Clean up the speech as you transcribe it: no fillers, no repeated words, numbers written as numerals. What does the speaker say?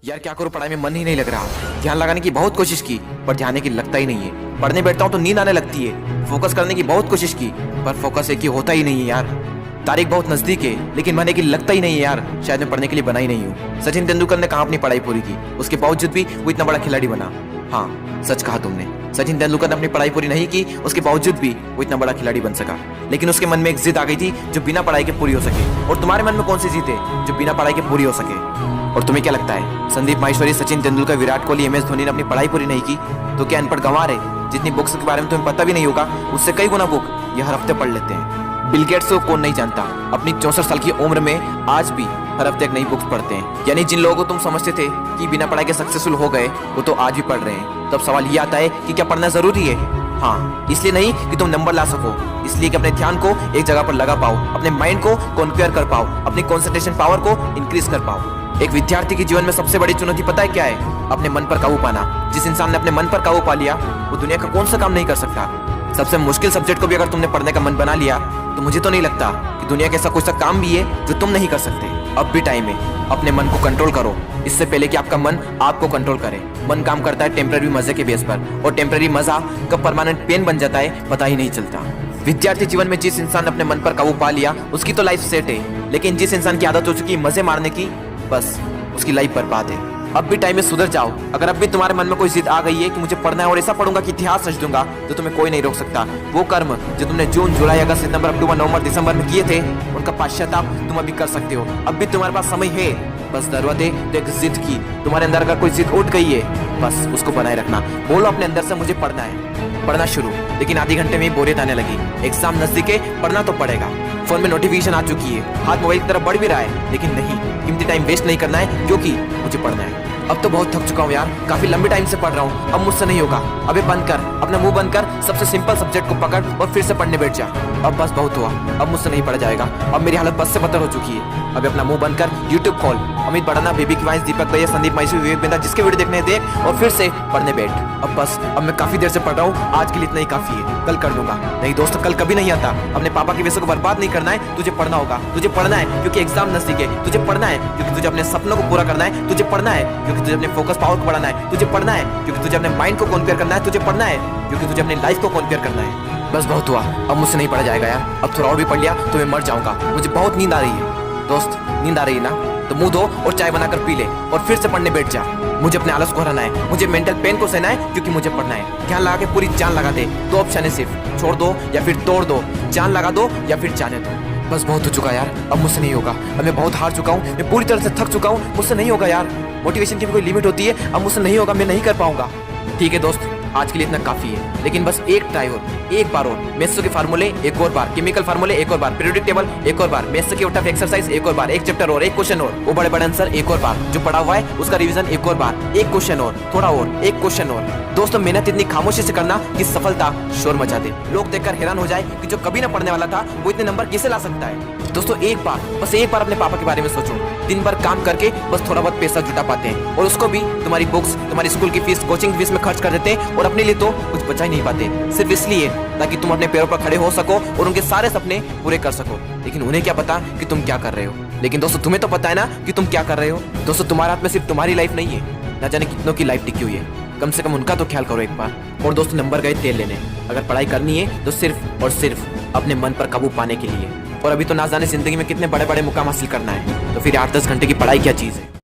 यार क्या करूं, पढ़ाई में मन ही नहीं लग रहा। ध्यान लगाने की बहुत कोशिश की पर ध्यान की लगता ही नहीं है। पढ़ने बैठता हूं तो नींद आने लगती है। फोकस करने की बहुत कोशिश की पर फोकस एक ही होता ही नहीं है यार। तारीख बहुत नजदीक है लेकिन मन की लगता ही नहीं है यार। शायद मैं पढ़ने के लिए बना ही नहीं हूँ। सचिन तेंदुलकर ने कहाँ अपनी पढ़ाई पूरी की, उसके बावजूद भी वो इतना बड़ा खिलाड़ी बना। हाँ सच कहा तुमने, सचिन तेंदुलकर ने अपनी पढ़ाई पूरी नहीं की, उसके बावजूद भी वो इतना बड़ा खिलाड़ी बन सका। लेकिन उसके मन में एक जिद आ गई थी जो बिना पढ़ाई के पूरी हो सके। और तुम्हारे मन में कौन सी जिद है जो बिना पढ़ाई के पूरी हो सके? और तुम्हें क्या लगता है संदीप माहेश्वरी, सचिन तेंदुलकर, विराट कोहली, MS धोनी ने अपनी पढ़ाई पूरी नहीं की तो क्या अनपढ़ गंवार है? जितनी बुक्स के बारे में तुम्हें पता भी नहीं होगा उससे कई गुना बुक ये हर हफ्ते पढ़ लेते हैं। बिल गेट्स को कौन नहीं जानता, अपनी 64 साल की उम्र में आज भी हर हफ्ते एक नई बुक्स पढ़ते हैं। यानी जिन लोगों को तुम समझते थे कि बिना पढ़ाई के सक्सेसफुल हो गए वो तो आज भी पढ़ रहे हैं। तब सवाल ये आता है कि क्या पढ़ना जरूरी है? हाँ, इसलिए नहीं कि तुम नंबर ला सको, इसलिए कि अपने ध्यान को एक जगह पर लगा पाओ, अपने माइंड को कॉन्क्वेयर कर पाओ, अपनी कॉन्सेंट्रेशन पावर को इंक्रीज कर पाओ। एक विद्यार्थी के जीवन में सबसे बड़ी चुनौती पता है क्या है? अपने मन पर काबू पाना। जिस इंसान ने अपने मन पर काबू पा लिया वो दुनिया का कौन सा काम नहीं कर सकता। सबसे मुश्किल सब्जेक्ट को भी अगर तुमने पढ़ने का मन बना लिया तो मुझे तो नहीं लगता कि दुनिया का ऐसा कोई सा काम भी है जो तुम नहीं कर सकते। अब भी टाइम है, अपने मन को कंट्रोल करो इससे पहले कि आपका मन आपको कंट्रोल करे। मन काम करता है टेम्पररी मजे के बेस पर, और टेम्पररी मजा कब परमानेंट पेन बन जाता है पता ही नहीं चलता। विद्यार्थी जीवन में जिस इंसान ने अपने मन पर काबू पा लिया उसकी तो लाइफ सेट है, लेकिन जिस इंसान की आदत हो चुकी है मजे मारने की, बस उसकी लाइफ बर्बाद है। अब भी टाइम में सुधर जाओ। अगर अब भी तुम्हारे मन में कोई जिद आ गई है कि मुझे पढ़ना है और ऐसा पढ़ूंगा कि इतिहास रच दूंगा, तो तुम्हें कोई नहीं रोक सकता। वो कर्म जो तुमने जून, जुलाई, अगस्त, सितंबर, अक्टूबर, नवंबर, दिसंबर में किए थे उनका पश्चाताप तुम अभी कर सकते हो। अब भी तुम्हारे पास समय है, बस जरूरत है तो एक जिद की। तुम्हारे अंदर अगर कोई जिद उठ गई है बस उसको बनाए रखना। बोलो अपने अंदर से मुझे पढ़ना है, पढ़ना शुरू। लेकिन आधे घंटे में बोरियत आने लगी, एग्जाम नजदीक है, पढ़ना तो पड़ेगा। फोन में नोटिफिकेशन आ चुकी है, हाथ मोबाइल की तरफ बढ़ भी रहा है, लेकिन नहीं, कीमती टाइम वेस्ट नहीं करना है क्योंकि मुझे पढ़ना है। अब तो बहुत थक चुका हूँ यार, काफी लंबे टाइम से पढ़ रहा हूँ, अब मुझसे नहीं होगा। अबे बंद कर, अपना मुंह बंद कर, सबसे सिंपल सब्जेक्ट को पकड़ और फिर से पढ़ने बैठ जा। अब बस बहुत हुआ, अब मुझसे नहीं पढ़ा जाएगा। अब मेरी हालत बस से बदतर हो चुकी है। अबे अपना मुंह बंद कर, यूट्यूब खोल, अमित बड़ाना, बेबी की वाइस, दीपक भैया, संदीप माहेश्वरी, विवेक बिंदा, जिसके वीडियो देखने देख और फिर से पढ़ने बैठ। अब बस, अब मैं काफी देर से पढ़ रहा हूँ, आज के लिए इतना ही काफी है, कल कर दूंगा। नहीं दोस्त, कल कभी नहीं आता। अपने पापा के पैसे को बर्बाद नहीं करना है, तुझे पढ़ना होगा। तुझे पढ़ना है क्योंकि एग्जाम नजदीक है, तुझे पढ़ना है क्योंकि तुझे अपने सपनों को पूरा करना है, तुझे पढ़ना है क्योंकि तुझे अपने फोकस पावर को बढ़ाना है, तुझे पढ़ना है क्योंकि तुझे अपने माइंड को कॉन्क्वेयर करना है, तुझे पढ़ना है क्योंकि तुझे अपनी लाइफ को कॉन्क्वेयर करना है। बस बहुत हुआ, अब मुझसे नहीं पढ़ा जाएगा यार। अब थोड़ा और भी पढ़ लिया तो मैं मर जाऊंगा। मुझे बहुत नींद आ रही है। दोस्त, नींद आ रही है ना तो मुंह धो और चाय बनाकर पी ले और फिर से पढ़ने बैठ जा। मुझे अपने आलस को हराना है, मुझे मेंटल पेन को सहना है क्योंकि मुझे पढ़ना है। ध्यान लगा के पूरी जान लगा दे। दो ऑप्शन है सिर्फ, छोड़ दो या फिर तोड़ दो, जान लगा दो या फिर जाने दो। बस बहुत हो चुका यार, अब मुझसे नहीं होगा। अब मैं बहुत हार चुका हूँ, मैं पूरी तरह से थक चुका हूँ, मुझसे नहीं होगा यार। मोटिवेशन की भी कोई लिमिट होती है, अब मुझसे नहीं होगा, मैं नहीं कर पाऊंगा। ठीक है दोस्त, आज के लिए इतना काफी है, लेकिन बस एक ट्राई और, एक बार और। मैथ्स के फार्मूले एक और बार, केमिकल फार्मूले एक और बार, पीरियोडिक टेबल एक और बार, मैथ्स के टफ एक्सरसाइज एक और बार, एक चैप्टर और, एक क्वेश्चन और, वो बड़े बड़े आंसर एक और बार, जो पढ़ा हुआ है उसका रिवीजन एक और बार, एक क्वेश्चन और, थोड़ा और, एक क्वेश्चन और। दोस्तों, मेहनत इतनी खामोशी से करना कि सफलता शोर मचा दे, लोग देखकर हैरान हो जाए कि जो कभी ना पढ़ने वाला था वो इतने नंबर कैसे ला सकता है। दोस्तों, एक बार, बस एक बार अपने पापा के बारे में सोचो। दिन भर काम करके बस थोड़ा बहुत पैसा जुटा पाते हैं और उसको भी तुम्हारी बुक्स, तुम्हारी स्कूल की फीस, कोचिंग फीस में खर्च कर देते हैं और अपने लिए तो कुछ बचा ही नहीं पाते, सिर्फ इसलिए ताकि तुम अपने पैरों पर खड़े हो सको और उनके सारे सपने पूरे कर सको। लेकिन उन्हें क्या पता कि तुम क्या कर रहे हो। लेकिन दोस्तों, तुम्हें तो पता है ना कि तुम क्या कर रहे हो। दोस्तों, तुम्हारे हाथ में सिर्फ तुम्हारी लाइफ नहीं है, ना जाने कितनों की लाइफ टिकी हुई है। कम से कम उनका तो ख्याल करो एक बार। और दोस्तों, नंबर गए तेल लेने। अगर पढ़ाई करनी है तो सिर्फ और सिर्फ अपने मन पर काबू पाने के लिए। और अभी तो ना जाने जिंदगी में कितने बड़े बड़े मुकाम हासिल करना है, तो फिर 8-10 घंटे की पढ़ाई क्या चीज है।